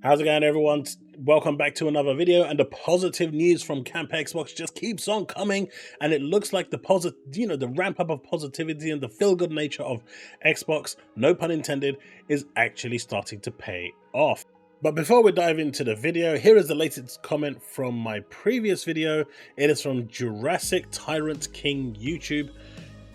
How's it going, everyone? Welcome back to another video, and the positive news from Camp Xbox just keeps on coming, and it looks like the ramp up of positivity and the feel-good nature of Xbox, no pun intended, is actually starting to pay off. But before we dive into the video, here is the latest comment from my previous video. It is from Jurassic Tyrant King YouTube.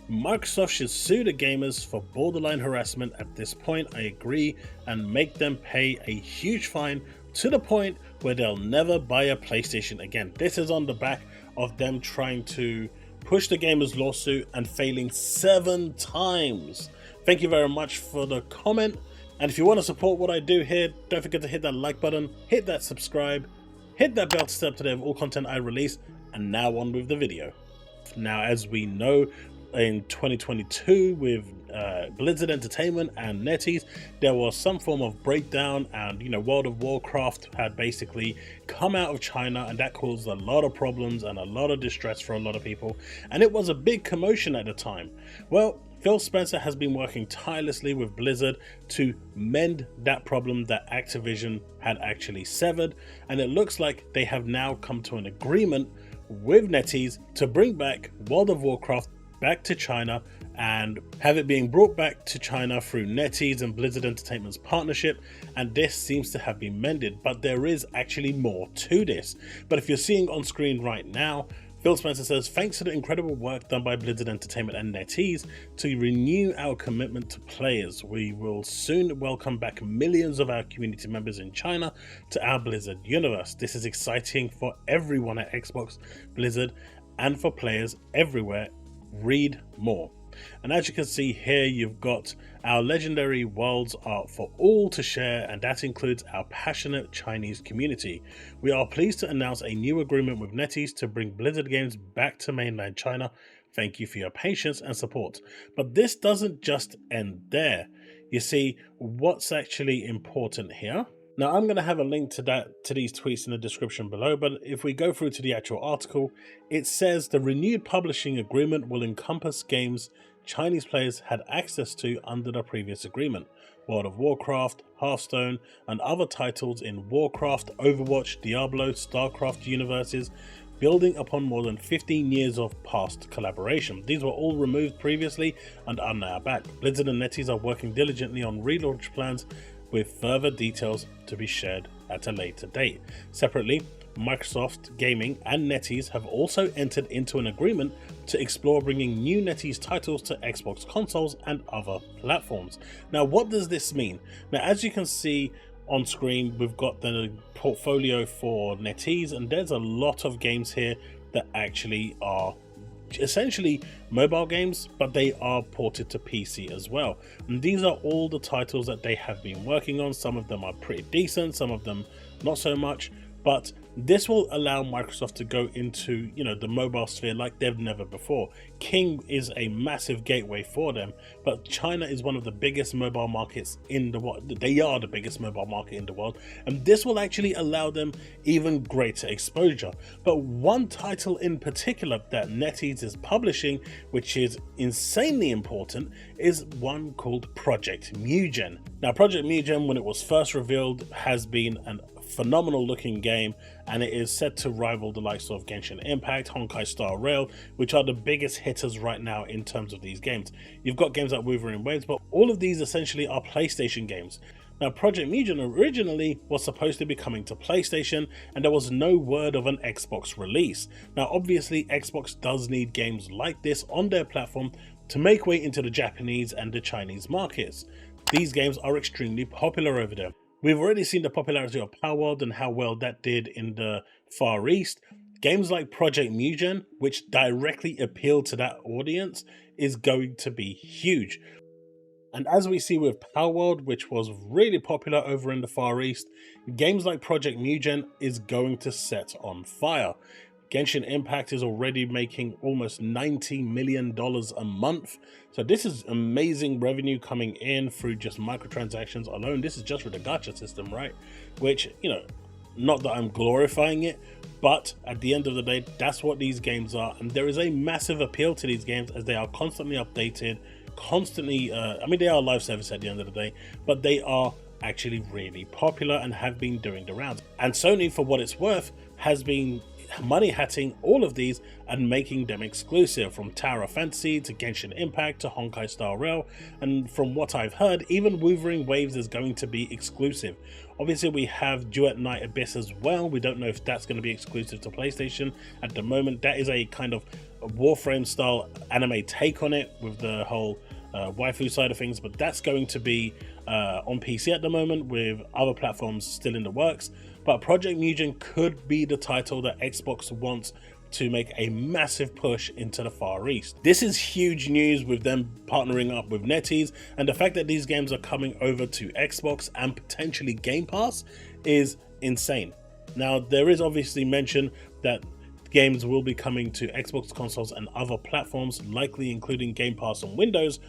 Microsoft should sue the gamers for borderline harassment at this point. I agree, and make them pay a huge fine to the point where they'll never buy a PlayStation again. This is on the back of them trying to push the gamers lawsuit and failing 7 times. Thank you very much for the comment. And if you want to support what I do here, don't forget to hit that like button, hit that subscribe, hit that bell to stay up to date with all content I release. And now on with the video. Now, as we know, in 2022 with Blizzard Entertainment and NetEase, there was some form of breakdown, and World of Warcraft had basically come out of China, and that caused a lot of problems and a lot of distress for a lot of people, and it was a big commotion at the time. Well, Phil Spencer has been working tirelessly with Blizzard to mend that problem that Activision had actually severed, and it looks like they have now come to an agreement with NetEase to bring back World of Warcraft back to China, and have it being brought back to China through NetEase and Blizzard Entertainment's partnership, and this seems to have been mended, but there is actually more to this. But if you're seeing on screen right now, Phil Spencer says, thanks to the incredible work done by Blizzard Entertainment and NetEase to renew our commitment to players, we will soon welcome back millions of our community members in China to our Blizzard universe. This is exciting for everyone at Xbox, Blizzard, and for players everywhere. Read more. And as you can see here, you've got our legendary worlds are for all to share, and that includes our passionate Chinese community. We are pleased to announce a new agreement with NetEase to bring Blizzard games back to mainland China. Thank you for your patience and support. But this doesn't just end there. You see, what's actually important here? Now, I'm going to have a link to these tweets in the description below, but if we go through to the actual article, it says the renewed publishing agreement will encompass games Chinese players had access to under the previous agreement. World of Warcraft, Hearthstone, and other titles in Warcraft, Overwatch, Diablo, StarCraft universes, building upon more than 15 years of past collaboration. These were all removed previously and are now back. Blizzard and NetEase are working diligently on relaunch plans, with further details to be shared at a later date. Separately, Microsoft Gaming and NetEase have also entered into an agreement to explore bringing new NetEase titles to Xbox consoles and other platforms. Now, what does this mean? Now, as you can see on screen, we've got the portfolio for NetEase, and there's a lot of games here that actually are essentially mobile games, but they are ported to PC as well. And these are all the titles that they have been working on. Some of them are pretty decent, some of them not so much, but this will allow Microsoft to go into the mobile sphere like they've never before. King is a massive gateway for them, but China is one of the biggest mobile markets in the world. They are the biggest mobile market in the world, and this will actually allow them even greater exposure. But one title in particular that NetEase is publishing, which is insanely important, is one called Project Mugen. Now, Project Mugen, when it was first revealed, has been an phenomenal looking game, and it is set to rival the likes of Genshin Impact, Honkai Star Rail, which are the biggest hitters right now in terms of these games. You've got games like Wuthering Waves, but all of these essentially are PlayStation games. Now, Project Mugen originally was supposed to be coming to PlayStation, and there was no word of an Xbox release. Now, obviously, Xbox does need games like this on their platform to make way into the Japanese and the Chinese markets. These games are extremely popular over there. We've already seen the popularity of Palworld and how well that did in the Far East. Games like Project Mugen, which directly appeal to that audience, is going to be huge. And as we see with Palworld, which was really popular over in the Far East, games like Project Mugen is going to set on fire. Genshin Impact is already making almost $90 million a month. So this is amazing revenue coming in through just microtransactions alone. This is just for the gacha system, right? Which, not that I'm glorifying it, but at the end of the day, that's what these games are. And there is a massive appeal to these games as they are constantly updated, constantly, I mean, they are a live service at the end of the day, but they are actually really popular and have been doing the rounds. And Sony, for what it's worth, has been money hatting all of these and making them exclusive, from Tower of Fantasy to Genshin Impact to Honkai Star Rail, and from what I've heard, even Wuthering Waves is going to be exclusive. Obviously we have Duet Night Abyss as well. We don't know if that's going to be exclusive to PlayStation at the moment. That is a kind of Warframe style anime take on it with the whole waifu side of things, but that's going to be on PC at the moment, with other platforms still in the works. But Project Mugen could be the title that Xbox wants to make a massive push into the Far East. This is huge news with them partnering up with NetEase, and the fact that these games are coming over to Xbox and potentially Game Pass is insane. Now, there is obviously mention that games will be coming to Xbox consoles and other platforms, likely including Game Pass on Windows.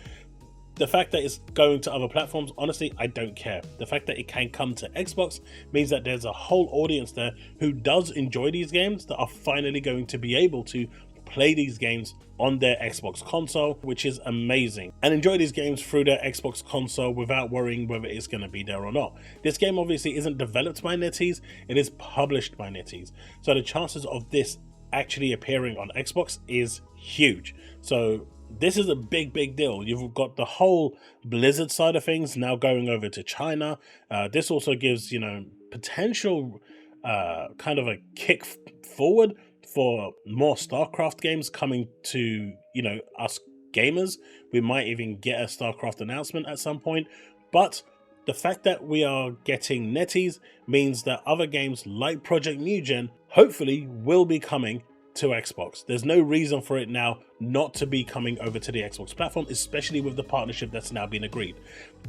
The fact that it's going to other platforms, honestly, I don't care. The fact that it can come to Xbox means that there's a whole audience there who does enjoy these games that are finally going to be able to play these games on their Xbox console, which is amazing, and enjoy these games through their Xbox console without worrying whether it's going to be there or not. This game obviously isn't developed by NetEase, it is published by NetEase. So the chances of this actually appearing on Xbox is huge. So this is a big deal. You've got the whole Blizzard side of things now going over to China. This also gives, you know, potential kind of a kick forward for more StarCraft games coming to, you know, us gamers. We might even get a StarCraft announcement at some point. But the fact that we are getting NetEase means that other games like Project Mugen hopefully will be coming to Xbox. There's no reason for it now not to be coming over to the Xbox platform, especially with the partnership that's now been agreed.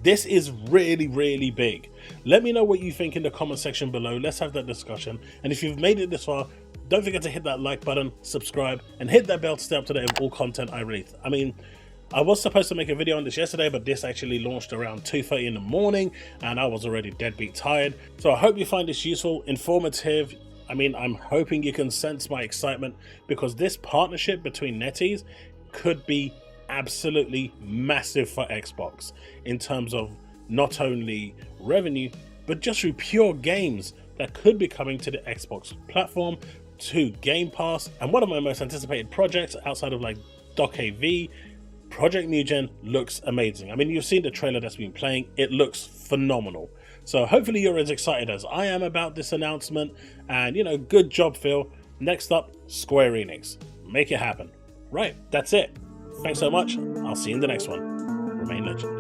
This is really big. Let me know what you think in the comment section below. Let's have that discussion. And if you've made it this far, don't forget to hit that like button, subscribe, and hit that bell to stay up to date with all content I release. I mean, I was supposed to make a video on this yesterday, but this actually launched around 2:30 in the morning and I was already deadbeat tired. So I hope you find this useful, informative. I mean, I'm hoping you can sense my excitement, because this partnership between NetEase could be absolutely massive for Xbox in terms of not only revenue, but just through pure games that could be coming to the Xbox platform, to Game Pass. And one of my most anticipated projects outside of like Doc AV, Project Mugen, looks amazing. I mean, you've seen the trailer that's been playing, it looks phenomenal. So hopefully you're as excited as I am about this announcement, and you know, good job, Phil. Next up, Square Enix. Make it happen. Right, that's it. Thanks so much. I'll see you in the next one. Remain legend.